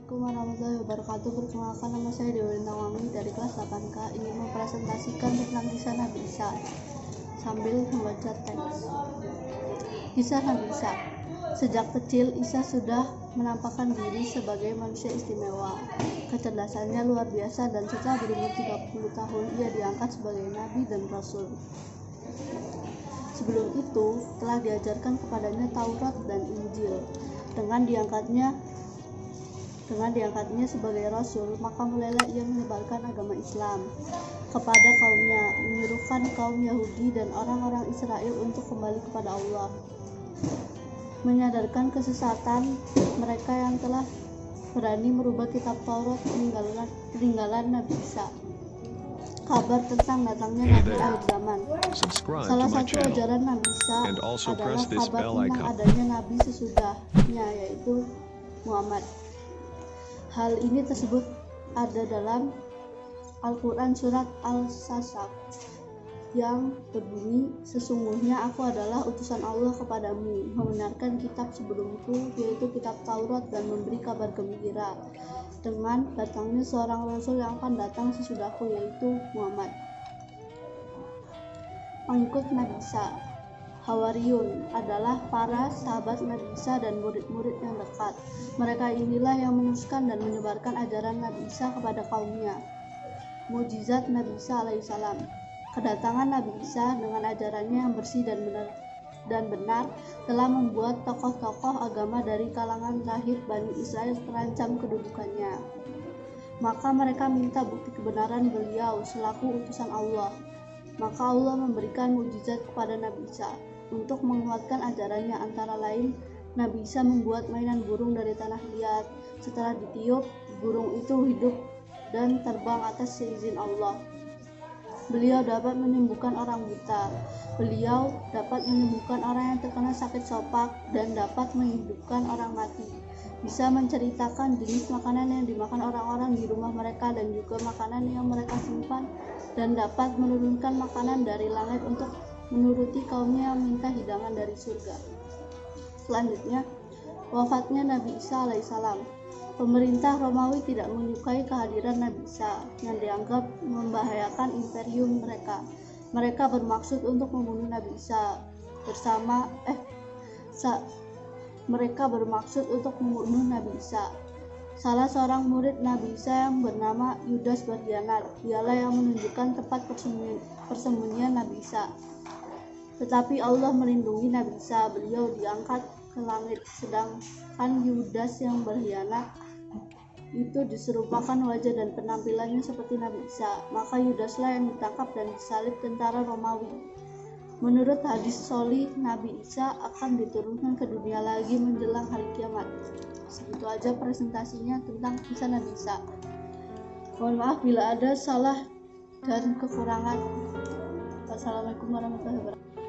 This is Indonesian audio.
Assalamualaikum warahmatullahi wabarakatuh. Perkenalkan, nama saya Dewi Nawangi dari kelas 8K. Ingin mempresentasikan tentang kisah Nabi Isa sambil membaca teks. Kisah Nabi Isa. Sejak kecil, Isa sudah menampakkan diri sebagai manusia istimewa. Kecerdasannya luar biasa dan setelah berumur 30 tahun, ia diangkat sebagai Nabi dan Rasul. Sebelum itu, telah diajarkan kepadanya Taurat dan Injil. Dengan diangkatnya sebagai Rasul, maka mulailah ia menyebarkan agama Islam kepada kaumnya, menyuruhkan kaum Yahudi dan orang-orang Israel untuk kembali kepada Allah, menyadarkan kesesatan mereka yang telah berani merubah kitab Taurat peninggalan Nabi Isa. Kabar tentang datangnya Nabi akhir zaman. Salah satu ajaran Nabi Isa adalah kabar tentang adanya Nabi sesudahnya, yaitu Muhammad. Hal ini tersebut ada dalam Al-Quran surat Al-Sasab yang berbunyi, "Sesungguhnya aku adalah utusan Allah kepadamu, membenarkan kitab sebelumku, yaitu kitab Taurat, dan memberi kabar gembira dengan datangnya seorang Rasul yang akan datang sesudahku, yaitu Muhammad." Pengikut Nabi Isa. Hawariyun adalah para sahabat Nabi Isa dan murid-murid yang dekat. Mereka inilah yang meneruskan dan menyebarkan ajaran Nabi Isa kepada kaumnya. Mukjizat Nabi Isa alaihissalam. Kedatangan Nabi Isa dengan ajarannya yang bersih dan benar telah membuat tokoh-tokoh agama dari kalangan rahib Bani Israel terancam kedudukannya. Maka mereka minta bukti kebenaran beliau selaku utusan Allah. Maka Allah memberikan mukjizat kepada Nabi Isa untuk menguatkan ajarannya, antara lain Nabi Isa membuat mainan burung dari tanah liat. Setelah ditiup, burung itu hidup dan terbang atas seizin Allah. Beliau dapat menyembuhkan orang buta. Beliau dapat menyembuhkan orang yang terkena sakit sopak dan dapat menghidupkan orang mati. Bisa menceritakan jenis makanan yang dimakan orang-orang di rumah mereka dan juga makanan yang mereka simpan, dan dapat menurunkan makanan dari langit untuk menuruti kaumnya yang minta hidangan dari surga. Selanjutnya, wafatnya Nabi Isa alaihissalam. Pemerintah Romawi tidak menyukai kehadiran Nabi Isa yang dianggap membahayakan imperium mereka. Mereka bermaksud untuk membunuh Nabi Isa mereka bermaksud untuk membunuh Nabi Isa. Salah seorang murid Nabi Isa yang bernama Yudas berkhianat. Dialah yang menunjukkan tempat persembunyian Nabi Isa. Tetapi Allah melindungi Nabi Isa. Beliau diangkat ke langit, sedangkan Yudas yang berkhianat itu diserupakan wajah dan penampilannya seperti Nabi Isa. Maka Yudaslah yang ditangkap dan disalib tentara Romawi. Menurut hadis sahih, Nabi Isa akan diturunkan ke dunia lagi menjelang hari kiamat. Segitu aja presentasinya tentang kisah Nabi Isa. Mohon maaf bila ada salah dan kekurangan. Wassalamualaikum warahmatullahi wabarakatuh.